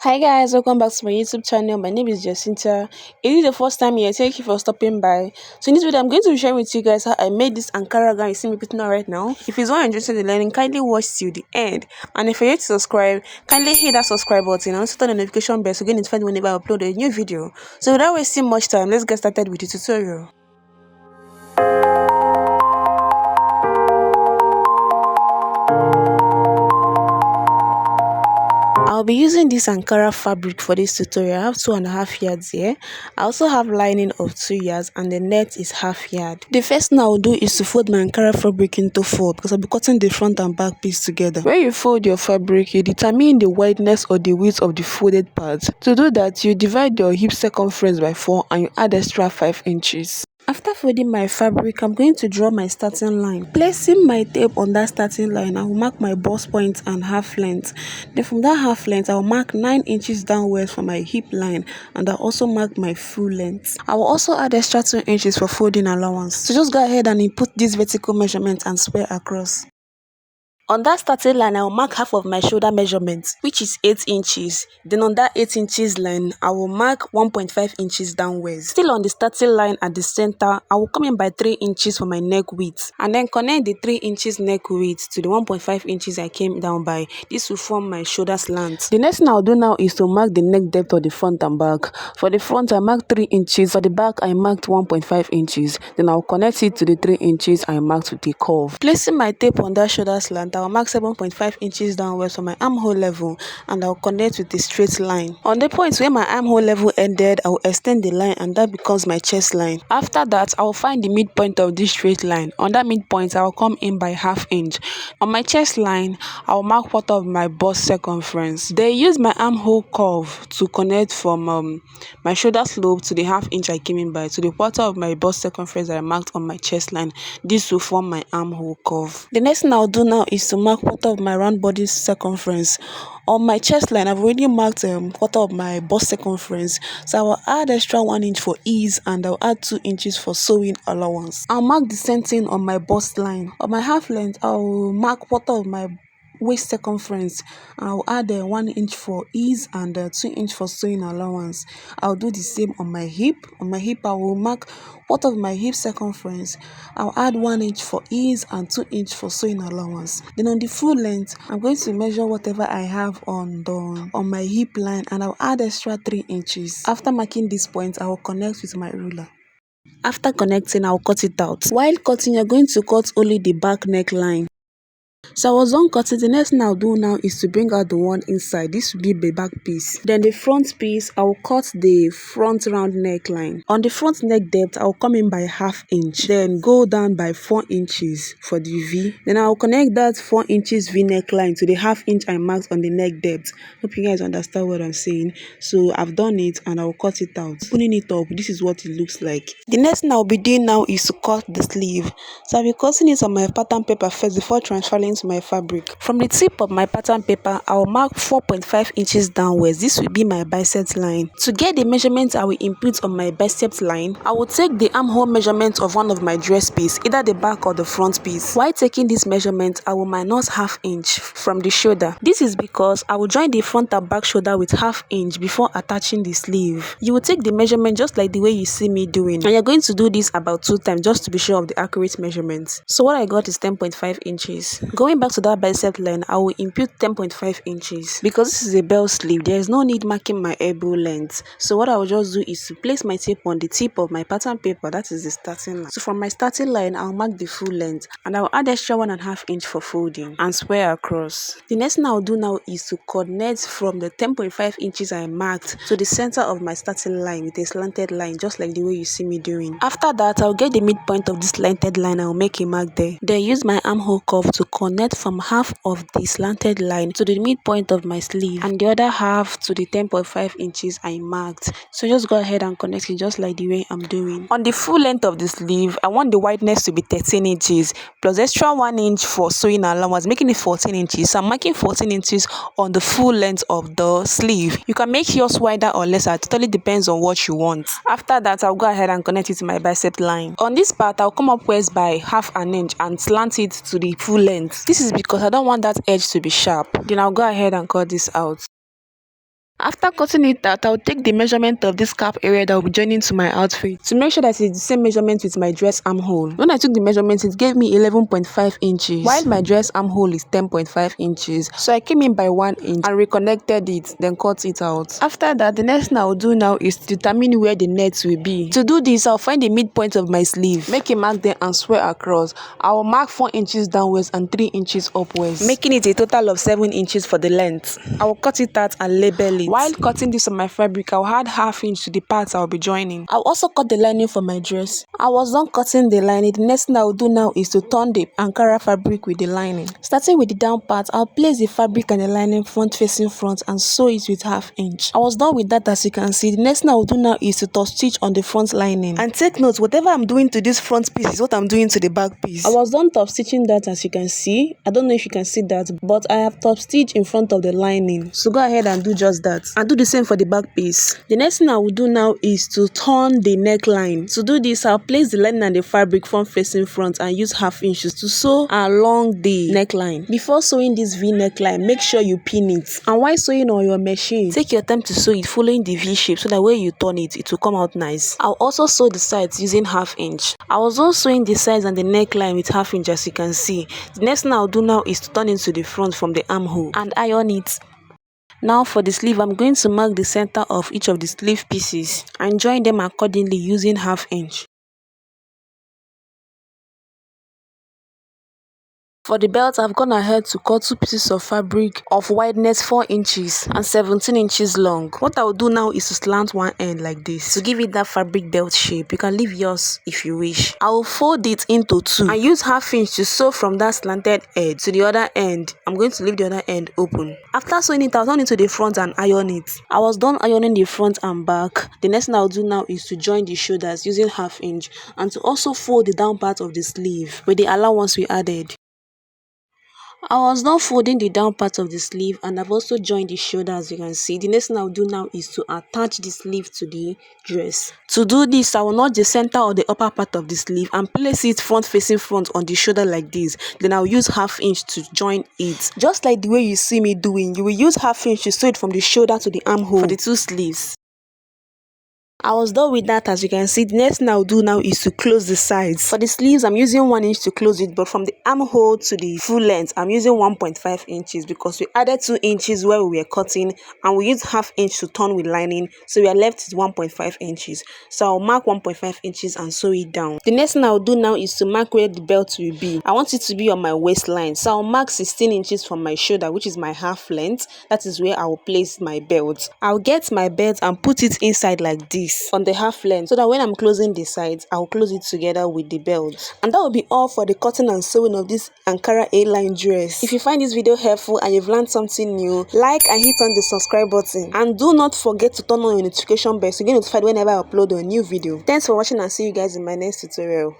Hi guys, welcome back to my YouTube channel. My name is Jacinta. It is the first time here. Thank you for stopping by. So in this video, I'm going to be sharing with you guys how I made this Ankara gown you see me putting on right now. If you're not interested in learning, kindly watch till the end. And if you're yet to subscribe, kindly hit that subscribe button and also turn on the notification bell so you get notified whenever I upload a new video. So without wasting much time, let's get started with the tutorial. I'll be using this Ankara fabric for this tutorial. I have 2.5 yards here. I also have lining of 2 yards and the net is half yard. The first thing I'll do is to fold my Ankara fabric into 4 because I'll be cutting the front and back piece together. When you fold your fabric, you determine the wideness or the width of the folded part. To do that, you divide your hip circumference by 4 and you add extra 5 inches. After folding my fabric, I'm going to draw my starting line. Placing my tape on that starting line, I will mark my bust point and half length. Then from that half length, I will mark 9 inches downwards for my hip line and I'll also mark my full length. I will also add extra 2 inches for folding allowance. So just go ahead and input this vertical measurement and square across. On that starting line, I will mark half of my shoulder measurement, which is 8 inches. Then on that 8 inches line, I will mark 1.5 inches downwards. Still on the starting line at the center, I will come in by 3 inches for my neck width. And then connect the 3 inches neck width to the 1.5 inches I came down by. This will form my shoulder slant. The next thing I'll do now is to mark the neck depth of the front and back. For the front, I marked 3 inches. For the back, I marked 1.5 inches. Then I'll connect it to the 3 inches I marked with the curve. Placing my tape on that shoulder slant, I'll mark 7.5 inches downwards for my armhole level and I'll connect with a straight line. On the point where my armhole level ended, I will extend the line and that becomes my chest line. After that, I will find the midpoint of this straight line. On that midpoint, I will come in by half inch. On my chest line, I will mark quarter of my bust circumference. Then use my armhole curve to connect from my shoulder slope to the half inch I came in by to the quarter of my bust circumference that I marked on my chest line. This will form my armhole curve. The next thing I'll do now is to mark quarter of my round body circumference. On my chest line, I've already marked quarter of my bust circumference, so I will add extra 1 inch for ease and I'll add 2 inches for sewing allowance. I'll mark the same thing on my bust line. On my half length, I'll mark quarter of my waist circumference. I'll add 1 inch for ease and 2 inch for sewing allowance. I'll do the same on my hip. On my hip, I will mark quarter of my hip circumference. I'll add 1 inch for ease and 2 inch for sewing allowance. Then on the full length, I'm going to measure whatever I have on my hip line and I'll add extra 3 inches. After marking this point, I will connect with my ruler. After connecting, I'll cut it out. While cutting, you're going to cut only the back neckline. So I was done cutting. The next thing I'll do now is to bring out the one inside. This will be the back piece. Then the front piece, I will cut the front round neckline. On the front neck depth, I'll come in by half inch. Then go down by 4 inches for the V. Then I'll connect that 4 inches V neckline to the half inch I marked on the neck depth. Hope you guys understand what I'm saying. So I've done it and I'll cut it out. Putting it up, this is what it looks like. The next thing I'll be doing now is to cut the sleeve. So I'll be cutting it on my pattern paper first before transferring to my fabric. From the tip of my pattern paper, I'll mark 4.5 inches downwards. This will be my bicep line. To get the measurement I will input on my bicep line, I will take the armhole measurement of one of my dress piece, either the back or the front piece. While taking this measurement, I will minus half inch from the shoulder. This is because I will join the front and back shoulder with half inch before attaching the sleeve. You will take the measurement just like the way you see me doing, and you're going to do this about 2 times just to be sure of the accurate measurement. So what I got is 10.5 inches. Going back to that bicep line, I will input 10.5 inches. Because this is a bell sleeve, there is no need marking my elbow length. So what I will just do is to place my tape on the tip of my pattern paper, that is the starting line. So from my starting line, I'll mark the full length and I'll add extra 1.5 inch for folding and square across. The next thing I'll do now is to coordinate from the 10.5 inches I marked to the center of my starting line with a slanted line, just like the way you see me doing. After that, I'll get the midpoint of this slanted line. I'll make a mark there. Then use my armhole curve to connect from half of the slanted line to the midpoint of my sleeve and the other half to the 10.5 inches I marked. So just go ahead and connect it just like the way I'm doing. On the full length of the sleeve, I want the wideness to be 13 inches plus extra 1 inch for sewing allowance, making it 14 inches. So I'm marking 14 inches on the full length of the sleeve. You can make yours wider or lesser. It totally depends on what you want. After that, I'll go ahead and connect it to my bicep line. On this part, I'll come upwards by half an inch and slant it to the full length. This is because I don't want that edge to be sharp. Then I'll go ahead and cut this out. After cutting it out, I'll take the measurement of this cap area that will be joining to my outfit to make sure that it's the same measurement with my dress armhole. When I took the measurement, it gave me 11.5 inches, while my dress armhole is 10.5 inches. So I came in by 1 inch and reconnected it, then cut it out. After that, the next thing I'll do now is to determine where the net will be. To do this, I'll find the midpoint of my sleeve, make a mark there and square across. I will mark 4 inches downwards and 3 inches upwards, making it a total of 7 inches for the length. I will cut it out and label it. While cutting this on my fabric, I'll add half inch to the parts I'll be joining. I'll also cut the lining for my dress. I was done cutting the lining. The next thing I'll do now is to turn the Ankara fabric with the lining. Starting with the down part, I'll place the fabric and the lining front facing front and sew it with half inch. I was done with that, as you can see. The next thing I'll do now is to top stitch on the front lining. And take note, whatever I'm doing to this front piece is what I'm doing to the back piece. I was done top stitching that, as you can see. I don't know if you can see that, but I have top stitch in front of the lining. So go ahead and do just that. And do the same for the back piece. The next thing I will do now is to turn the neckline. To do this, I'll place the lining and the fabric front facing front and use half inches to sew along the neckline. Before sewing this V neckline, make sure you pin it. And while sewing on your machine, take your time to sew it following the V shape so that when you turn it, it will come out nice. I'll also sew the sides using half inch. I was also sewing the sides and the neckline with half inch, as you can see. The next thing I'll do now is to turn into the front from the armhole and iron it. Now for the sleeve, I'm going to mark the center of each of the sleeve pieces and join them accordingly using half inch. For the belt, I've gone ahead to cut 2 pieces of fabric of wideness 4 inches and 17 inches long. What I'll do now is to slant one end like this to give it that fabric belt shape. You can leave yours if you wish. I'll fold it into 2 and use half inch to sew from that slanted edge to the other end. I'm going to leave the other end open. After sewing it, I'll turn it to the front and iron it. I was done ironing the front and back. The next thing I'll do now is to join the shoulders using half inch and to also fold the down part of the sleeve with the allowance we added. I was done folding the down part of the sleeve and I've also joined the shoulder, as you can see. The next thing I'll do now is to attach the sleeve to the dress. To do this, I will notch the center or the upper part of the sleeve and place it front facing front on the shoulder like this. Then I'll use half inch to join it. Just like the way you see me doing, you will use half inch to sew it from the shoulder to the armhole for the 2 sleeves. I was done with that, as you can see. The next thing I'll do now is to close the sides. For the sleeves, I'm using 1 inch to close it, but from the armhole to the full length, I'm using 1.5 inches because we added 2 inches where we were cutting and we used half inch to turn with lining, so we are left with 1.5 inches. So I'll mark 1.5 inches and sew it down. The next thing I'll do now is to mark where the belt will be. I want it to be on my waistline, so I'll mark 16 inches from my shoulder, which is my half length. That is where I will place my belt. I'll get my belt and put it inside like this on the half length, so that when I'm closing the sides, I'll close it together with the belt. And that will be all for the cutting and sewing of this Ankara A-line dress. If you find this video helpful and you've learned something new, like and hit on the subscribe button, and do not forget to turn on your notification bell so you get notified whenever I upload a new video. Thanks for watching and see you guys in my next tutorial.